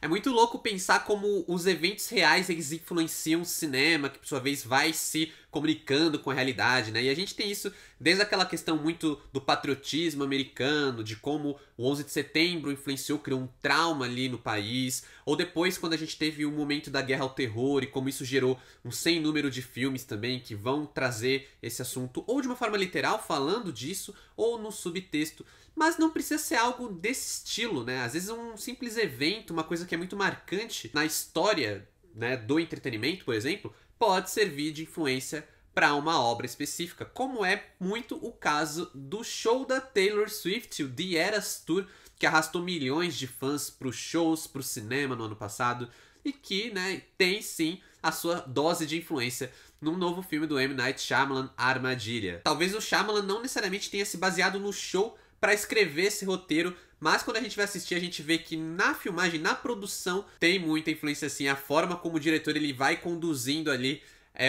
É muito louco pensar como os eventos reais eles influenciam o cinema, que por sua vez vai se comunicando com a realidade, né? E a gente tem isso desde aquela questão muito do patriotismo americano, de como o 11 de setembro influenciou, criou um trauma ali no país, ou depois quando a gente teve o momento da guerra ao terror e como isso gerou um sem número de filmes também que vão trazer esse assunto, ou de uma forma literal falando disso, ou no subtexto. Mas não precisa ser algo desse estilo, né? Às vezes um simples evento, uma coisa que é muito marcante na história, né, do entretenimento, por exemplo, pode servir de influência para uma obra específica, como é muito o caso do show da Taylor Swift, o The Eras Tour, que arrastou milhões de fãs para os shows, para o cinema no ano passado, e que, né, tem sim a sua dose de influência num novo filme do M. Night Shyamalan, Armadilha. Talvez o Shyamalan não necessariamente tenha se baseado no show para escrever esse roteiro, mas quando a gente vai assistir a gente vê que na filmagem, na produção, tem muita influência assim, a forma como o diretor ele vai conduzindo ali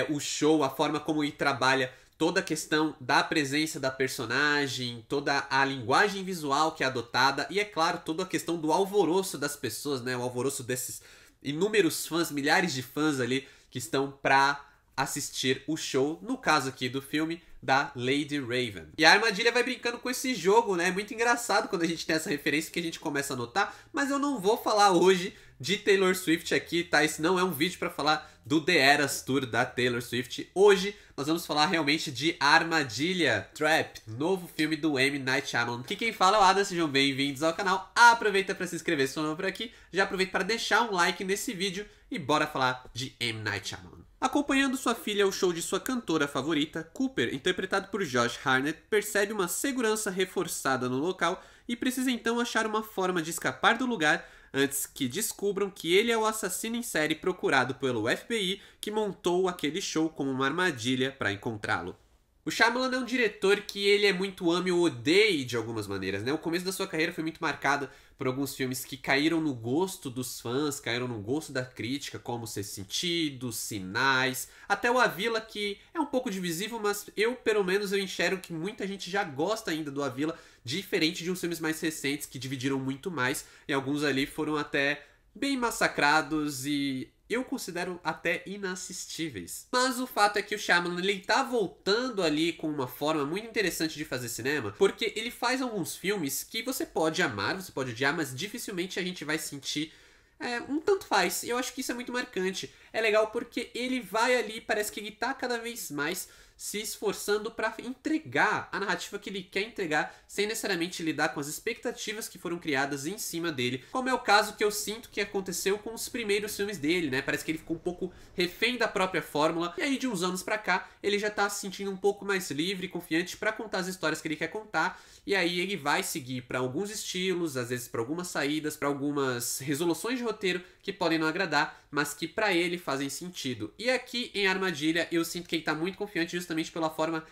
o show, a forma como ele trabalha toda a questão da presença da personagem, toda a linguagem visual que é adotada e, é claro, toda a questão do alvoroço das pessoas, né, o alvoroço desses inúmeros fãs, milhares de fãs ali que estão pra assistir o show, no caso aqui do filme, da Lady Raven. E a Armadilha vai brincando com esse jogo, né? É muito engraçado quando a gente tem essa referência que a gente começa a notar, mas eu não vou falar hoje de Taylor Swift aqui, tá? Esse não é um vídeo pra falar do The Eras Tour da Taylor Swift. Hoje nós vamos falar realmente de Armadilha, Trap, novo filme do M. Night Shyamalan. Aqui quem fala é o Adam, sejam bem-vindos ao canal. Aproveita pra se inscrever se for novo por aqui, já aproveita para deixar um like nesse vídeo e bora falar de M. Night Shyamalan. Acompanhando sua filha ao show de sua cantora favorita, Cooper, interpretado por Josh Hartnett, percebe uma segurança reforçada no local e precisa então achar uma forma de escapar do lugar antes que descubram que ele é o assassino em série procurado pelo FBI que montou aquele show como uma armadilha para encontrá-lo. O Shyamalan é um diretor que ele é muito ame ou odeie de algumas maneiras, né? O começo da sua carreira foi muito marcado por alguns filmes que caíram no gosto dos fãs, caíram no gosto da crítica, como Sexto Sentido, Sinais, até o A Vila, que é um pouco divisível, mas eu, pelo menos, eu enxergo que muita gente já gosta ainda do A Vila, diferente de uns filmes mais recentes que dividiram muito mais, e alguns ali foram até bem massacrados e eu considero até inassistíveis. Mas o fato é que o Shyamalan, ele tá voltando ali com uma forma muito interessante de fazer cinema, porque ele faz alguns filmes que você pode amar, você pode odiar, mas dificilmente a gente vai sentir um tanto faz. E eu acho que isso é muito marcante. É legal porque ele vai ali, parece que ele tá cada vez mais se esforçando para entregar a narrativa que ele quer entregar, sem necessariamente lidar com as expectativas que foram criadas em cima dele, como é o caso que eu sinto que aconteceu com os primeiros filmes dele, né? Parece que ele ficou um pouco refém da própria fórmula, e aí de uns anos pra cá, ele já tá se sentindo um pouco mais livre e confiante para contar as histórias que ele quer contar, e aí ele vai seguir para alguns estilos, às vezes para algumas saídas, para algumas resoluções de roteiro que podem não agradar, mas que para ele fazem sentido. E aqui em Armadilha eu sinto que ele tá muito confiante justamente pela forma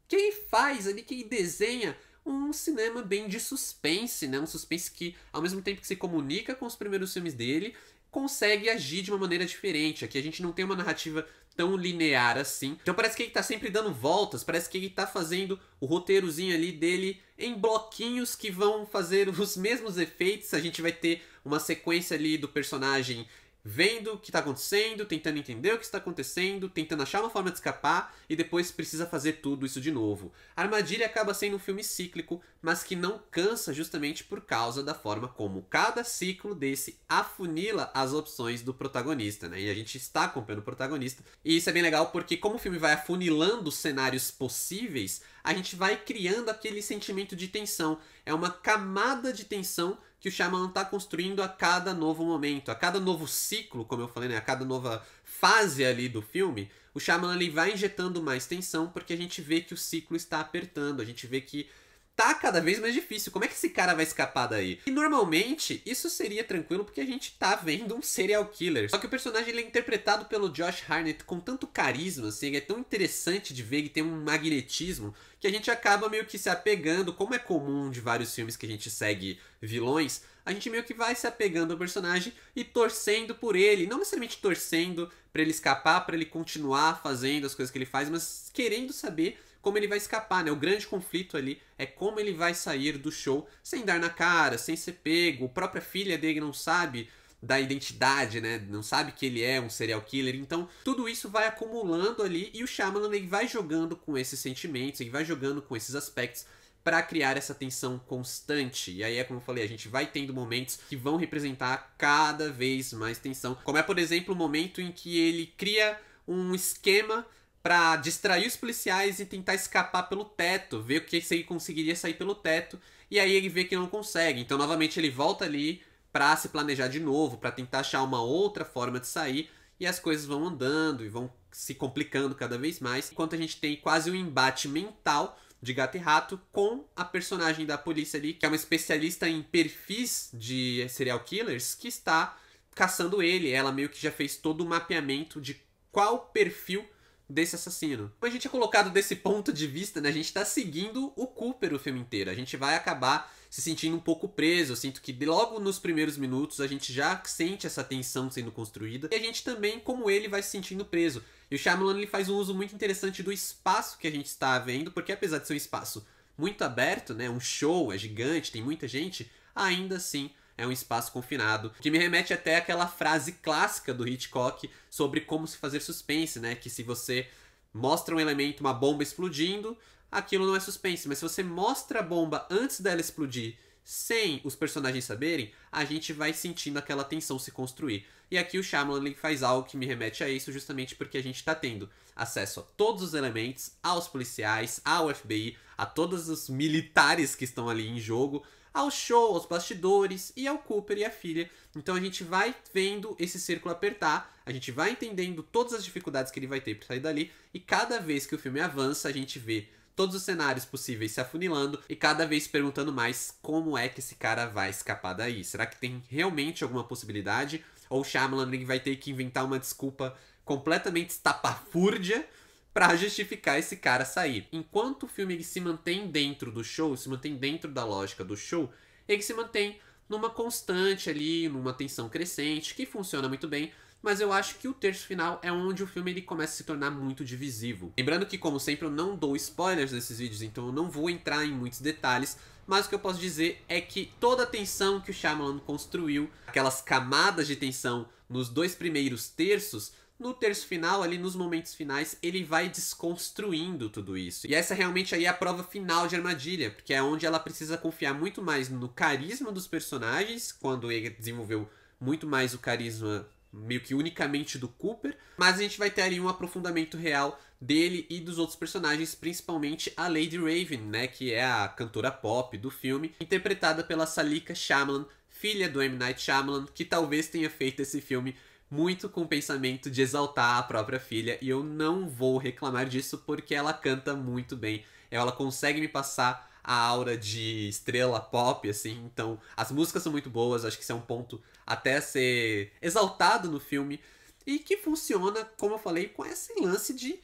que ele faz ali, que ele desenha um cinema bem de suspense, né? Um suspense que, ao mesmo tempo que se comunica com os primeiros filmes dele, consegue agir de uma maneira diferente. Aqui a gente não tem uma narrativa tão linear assim. Então parece que ele tá sempre dando voltas, parece que ele tá fazendo o roteirozinho ali dele em bloquinhos que vão fazer os mesmos efeitos. A gente vai ter uma sequência ali do personagem vendo o que está acontecendo, tentando entender o que está acontecendo, tentando achar uma forma de escapar e depois precisa fazer tudo isso de novo. Armadilha acaba sendo um filme cíclico, mas que não cansa justamente por causa da forma como cada ciclo desse afunila as opções do protagonista, né? E a gente está acompanhando o protagonista. E isso é bem legal porque como o filme vai afunilando os cenários possíveis, a gente vai criando aquele sentimento de tensão. É uma camada de tensão que o Shyamalan está construindo a cada novo momento, a cada novo ciclo, como eu falei, né? A cada nova fase ali do filme, o Shyamalan ele vai injetando mais tensão porque a gente vê que o ciclo está apertando, a gente vê que tá cada vez mais difícil. Como é que esse cara vai escapar daí? E normalmente isso seria tranquilo porque a gente tá vendo um serial killer. Só que o personagem ele é interpretado pelo Josh Hartnett com tanto carisma, assim, ele é tão interessante de ver, ele tem um magnetismo que a gente acaba meio que se apegando, como é comum de vários filmes que a gente segue vilões, a gente meio que vai se apegando ao personagem e torcendo por ele, não necessariamente torcendo pra ele escapar, pra ele continuar fazendo as coisas que ele faz, mas querendo saber como ele vai escapar, né? O grande conflito ali é como ele vai sair do show sem dar na cara, sem ser pego. A própria filha dele não sabe da identidade, né? Não sabe que ele é um serial killer. Então, tudo isso vai acumulando ali e o Shyamalan ele vai jogando com esses sentimentos, ele vai jogando com esses aspectos para criar essa tensão constante. E aí é como eu falei, a gente vai tendo momentos que vão representar cada vez mais tensão. Como é, por exemplo, o momento em que ele cria um esquema para distrair os policiais e tentar escapar pelo teto, ver o que se ele conseguiria sair pelo teto, e aí ele vê que não consegue. Então, novamente, ele volta ali para se planejar de novo, para tentar achar uma outra forma de sair, e as coisas vão andando e vão se complicando cada vez mais, enquanto a gente tem quase um embate mental de Gato e Rato com a personagem da polícia ali, que é uma especialista em perfis de serial killers, que está caçando ele. Ela meio que já fez todo o mapeamento de qual perfil desse assassino. Como a gente é colocado desse ponto de vista, né, a gente tá seguindo o Cooper o filme inteiro. A gente vai acabar se sentindo um pouco preso. Eu sinto que logo nos primeiros minutos a gente já sente essa tensão sendo construída. E a gente também, como ele, vai se sentindo preso. E o Shyamalan ele faz um uso muito interessante do espaço que a gente está vendo, porque apesar de ser um espaço muito aberto, né, um show, é gigante, tem muita gente, ainda assim é um espaço confinado, que me remete até àquela frase clássica do Hitchcock sobre como se fazer suspense, né? Que se você mostra um elemento, uma bomba explodindo, aquilo não é suspense. Mas se você mostra a bomba antes dela explodir, sem os personagens saberem, a gente vai sentindo aquela tensão se construir. E aqui o Shyamalan faz algo que me remete a isso, justamente porque a gente está tendo acesso a todos os elementos, aos policiais, ao FBI, a todos os militares que estão ali em jogo, ao show, aos bastidores e ao Cooper e a filha. Então a gente vai vendo esse círculo apertar, a gente vai entendendo todas as dificuldades que ele vai ter para sair dali, e cada vez que o filme avança, a gente vê todos os cenários possíveis se afunilando e cada vez perguntando mais como é que esse cara vai escapar daí. Será que tem realmente alguma possibilidade? Ou o Shyamalan vai ter que inventar uma desculpa completamente estapafúrdia para justificar esse cara sair? Enquanto o filme ele se mantém dentro do show, se mantém dentro da lógica do show, ele se mantém numa constante ali, numa tensão crescente, que funciona muito bem, mas eu acho que o terço final é onde o filme ele começa a se tornar muito divisivo. Lembrando que, como sempre, eu não dou spoilers nesses vídeos, então eu não vou entrar em muitos detalhes, mas o que eu posso dizer é que toda a tensão que o Shyamalan construiu, aquelas camadas de tensão nos dois primeiros terços, no terço final, ali nos momentos finais, ele vai desconstruindo tudo isso. E essa realmente aí é a prova final de Armadilha, porque é onde ela precisa confiar muito mais no carisma dos personagens, quando ele desenvolveu muito mais o carisma meio que unicamente do Cooper, mas a gente vai ter ali um aprofundamento real dele e dos outros personagens, principalmente a Lady Raven, né, que é a cantora pop do filme, interpretada pela Salika Shyamalan, filha do M. Night Shyamalan, que talvez tenha feito esse filme muito com o pensamento de exaltar a própria filha, e eu não vou reclamar disso porque ela canta muito bem. Ela consegue me passar a aura de estrela pop, assim, então as músicas são muito boas, acho que isso é um ponto até ser exaltado no filme, e que funciona, como eu falei, com esse lance de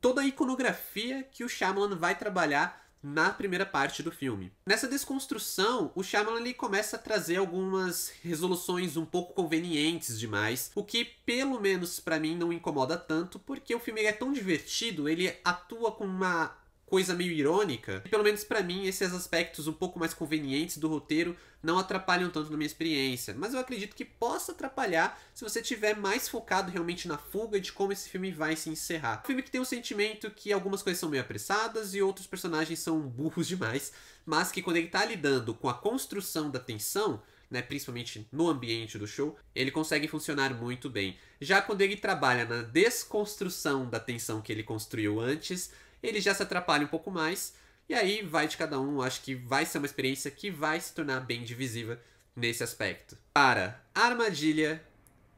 toda a iconografia que o Shyamalan vai trabalhar na primeira parte do filme. Nessa desconstrução, o Shyamalan ele começa a trazer algumas resoluções um pouco convenientes demais, o que pelo menos pra mim não incomoda tanto, porque o filme é tão divertido, ele atua com uma coisa meio irônica, e pelo menos pra mim esses aspectos um pouco mais convenientes do roteiro não atrapalham tanto na minha experiência, mas eu acredito que possa atrapalhar se você estiver mais focado realmente na fuga de como esse filme vai se encerrar. Um filme que tem um sentimento que algumas coisas são meio apressadas e outros personagens são burros demais, mas que quando ele tá lidando com a construção da tensão, né, principalmente no ambiente do show, ele consegue funcionar muito bem. Já quando ele trabalha na desconstrução da tensão que ele construiu antes, ele já se atrapalha um pouco mais, e aí vai de cada um. Acho que vai ser uma experiência que vai se tornar bem divisiva nesse aspecto. Para Armadilha,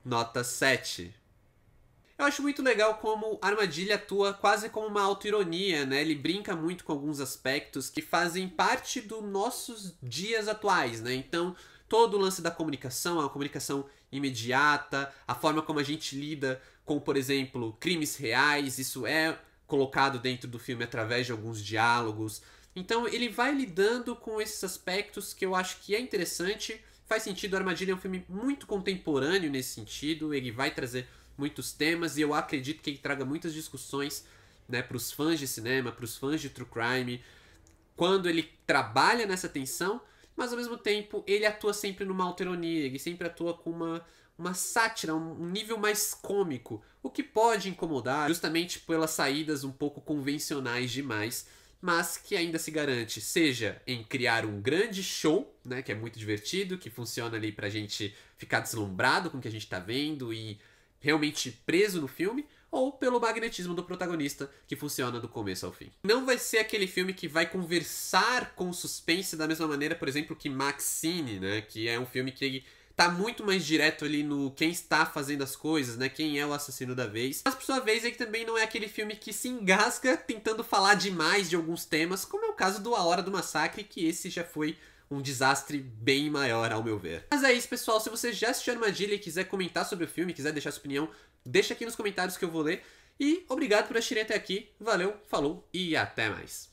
nota 7. Eu acho muito legal como Armadilha atua quase como uma autoironia, né? Ele brinca muito com alguns aspectos que fazem parte dos nossos dias atuais, né? Então, todo o lance da comunicação, a comunicação imediata, a forma como a gente lida com, por exemplo, crimes reais, isso é colocado dentro do filme através de alguns diálogos. Então ele vai lidando com esses aspectos que eu acho que é interessante, faz sentido. Armadilha é um filme muito contemporâneo nesse sentido, ele vai trazer muitos temas e eu acredito que ele traga muitas discussões, né, para os fãs de cinema, para os fãs de true crime, quando ele trabalha nessa tensão, mas ao mesmo tempo ele atua sempre numa autoironia, ele sempre atua com uma sátira, um nível mais cômico, o que pode incomodar justamente pelas saídas um pouco convencionais demais, mas que ainda se garante, seja em criar um grande show, né, que é muito divertido, que funciona ali pra gente ficar deslumbrado com o que a gente tá vendo e realmente preso no filme, ou pelo magnetismo do protagonista, que funciona do começo ao fim. Não vai ser aquele filme que vai conversar com o suspense da mesma maneira, por exemplo, que Maxine, né, que é um filme que tá muito mais direto ali no quem está fazendo as coisas, né? Quem é o assassino da vez. Mas por sua vez, ele também não é aquele filme que se engasga tentando falar demais de alguns temas, como é o caso do A Hora do Massacre, que esse já foi um desastre bem maior, ao meu ver. Mas é isso, pessoal. Se você já assistiu Armadilha e quiser comentar sobre o filme, quiser deixar sua opinião, deixa aqui nos comentários que eu vou ler. E obrigado por assistirem até aqui. Valeu, falou e até mais.